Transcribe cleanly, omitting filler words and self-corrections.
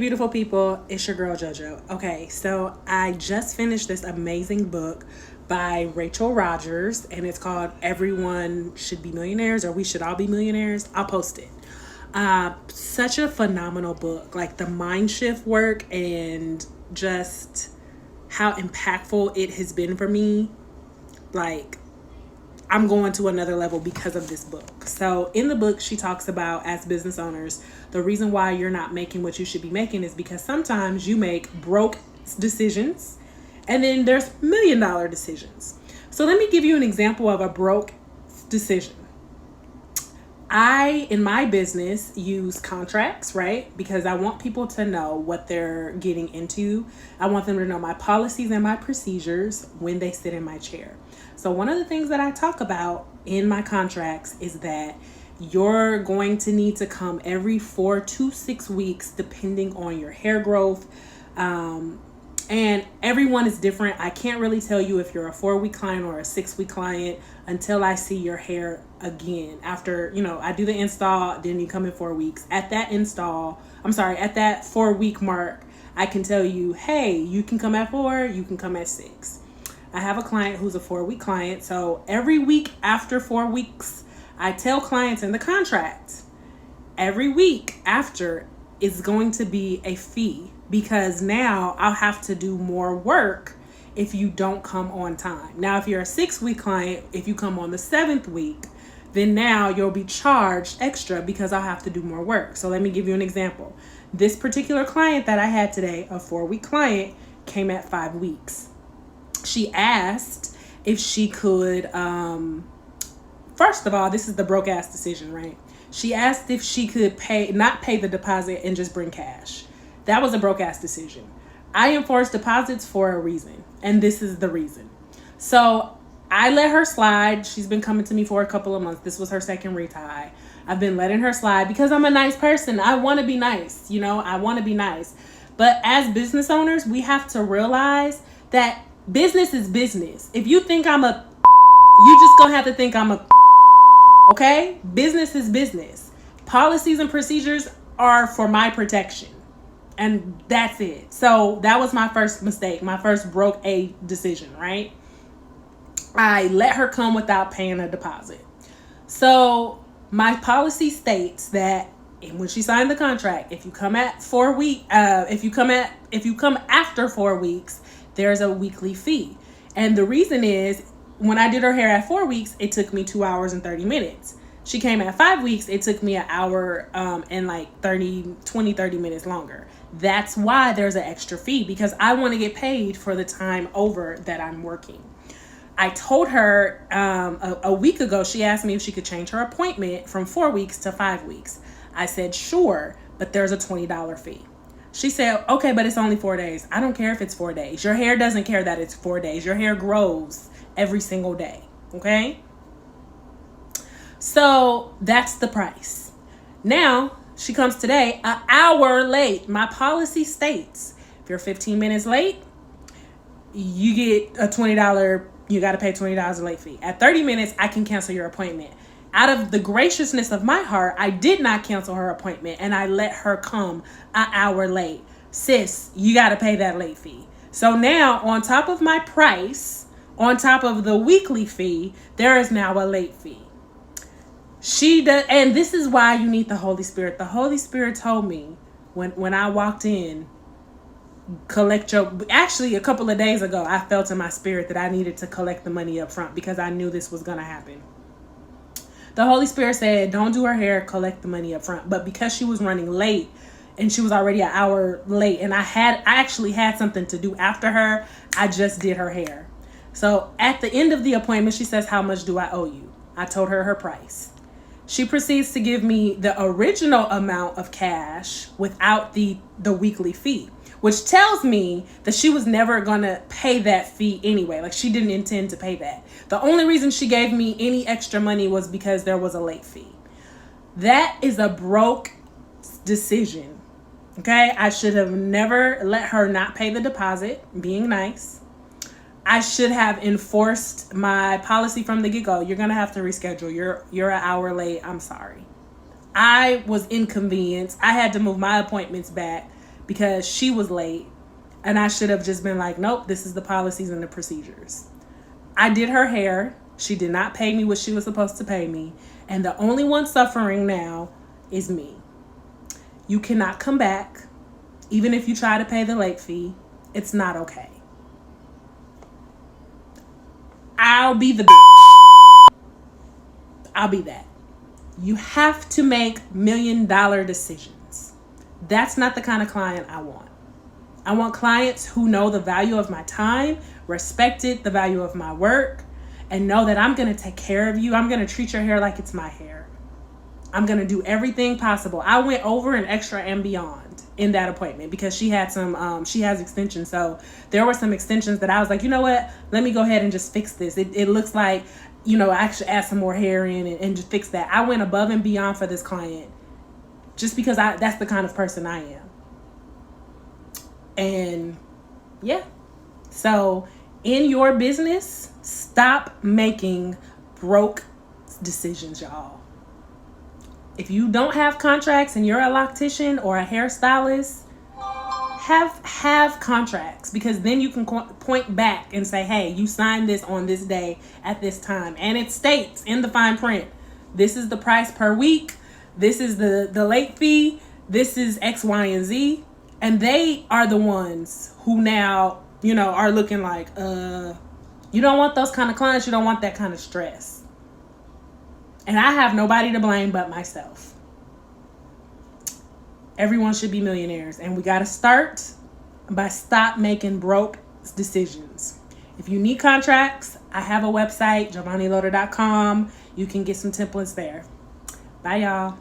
beautiful people. It's your girl JoJo. Okay, so I just finished this amazing book by Rachel Rogers, and it's called Everyone Should Be Millionaires, or We Should All Be Millionaires. I'll post it. Such a phenomenal book. Like the mind shift work and just how impactful it has been for me. Like, I'm going to another level because of this book. So in the book, she talks about, as business owners, the reason why you're not making what you should be making is because sometimes you make broke decisions and then there's $1 million decisions. So let me give you an example of a broke decision. I, in my business, use contracts, right? Because I want people to know what they're getting into. I want them to know my policies and my procedures when they sit in my chair. So one of the things that I talk about in my contracts is that you're going to need to come every 4 to 6 weeks, depending on your hair growth. And everyone is different. I can't really tell you if you're a 4-week client or a 6-week client until I see your hair again. After, I do the install, then you come in 4 weeks. At that 4-week mark, I can tell you, hey, you can come at 4, you can come at 6. I have a client who's a 4-week client. So every week after 4 weeks, I tell clients in the contract, every week after is going to be a fee, because now I'll have to do more work if you don't come on time. Now, if you're a 6-week client, if you come on the 7th week, then now you'll be charged extra because I'll have to do more work. So let me give you an example. This particular client that I had today, a 4-week client, came at 5 weeks. She asked if she could, first of all, this is the broke ass decision, right? She asked if she could not pay the deposit and just bring cash. That was a broke ass decision. I enforce deposits for a reason, and this is the reason. So I let her slide. She's been coming to me for a couple of months. This was her second retie. I've been letting her slide because I'm a nice person. I want to be nice. I want to be nice. But as business owners, we have to realize that business is business. If you think I'm you just gonna have to think I'm okay? Business is business. Policies and procedures are for my protection. And that's it. So that was my first mistake, my first broke a decision, right? I let her come without paying a deposit. So my policy states that when she signed the contract, if you come at 4 weeks, if you come after 4 weeks, there's a weekly fee. And the reason is, when I did her hair at 4 weeks, it took me 2 hours and 30 minutes. She came at 5 weeks, it took me an hour and like 30 minutes longer. That's why there's an extra fee, because I want to get paid for the time over that I'm working. I told her a week ago, she asked me if she could change her appointment from 4 weeks to 5 weeks. I said, sure, but there's a $20 fee. She said, okay, but it's only 4 days. I don't care if it's 4 days. Your hair doesn't care that it's 4 days. Your hair grows every single day. Okay? So that's the price. Now, she comes today an hour late. My policy states if you're 15 minutes late, you get a $20, you got to pay $20 a late fee. At 30 minutes, I can cancel your appointment. Out of the graciousness of my heart, I did not cancel her appointment, and I let her come an hour late. Sis, you got to pay that late fee. So now, on top of my price, on top of the weekly fee, there is now a late fee. She does, and this is why you need the Holy Spirit. The Holy Spirit told me when I walked in, actually a couple of days ago, I felt in my spirit that I needed to collect the money up front because I knew this was going to happen. The Holy Spirit said, don't do her hair, collect the money up front. But because she was running late and she was already an hour late, and I actually had something to do after her, I just did her hair. So at the end of the appointment, she says, how much do I owe you? I told her price. She proceeds to give me the original amount of cash without the weekly fee, which tells me that she was never going to pay that fee anyway. Like, she didn't intend to pay that. The only reason she gave me any extra money was because there was a late fee. That is a broke decision. Okay? I should have never let her not pay the deposit, being nice. I should have enforced my policy from the get-go. You're going to have to reschedule. You're an hour late. I'm sorry. I was inconvenienced. I had to move my appointments back because she was late. And I should have just been like, nope, this is the policies and the procedures. I did her hair. She did not pay me what she was supposed to pay me. And the only one suffering now is me. You cannot come back. Even if you try to pay the late fee, it's not okay. I'll be the bitch. I'll be that. You have to make $1 million decisions. That's not the kind of client I want. I want clients who know the value of my time, respected the value of my work, and know that I'm going to take care of you. I'm going to treat your hair like it's my hair. I'm going to do everything possible. I went over an extra and beyond in that appointment because she had she has extensions. So there were some extensions that I was like, you know what? Let me go ahead and just fix this. It looks like, I should add some more hair in and just fix that. I went above and beyond for this client just because that's the kind of person I am. And yeah, so in your business, stop making broke decisions, y'all. If you don't have contracts and you're a loctician or a hairstylist, have contracts, because then you can point back and say, hey, you signed this on this day at this time. And it states in the fine print, this is the price per week. This is the late fee. This is X, Y, and Z. And they are the ones who now, are looking like, you don't want those kind of clients. You don't want that kind of stress. And I have nobody to blame but myself. Everyone should be millionaires. And we got to start by stop making broke decisions. If you need contracts, I have a website, JovaniLoader.com. You can get some templates there. Bye, y'all.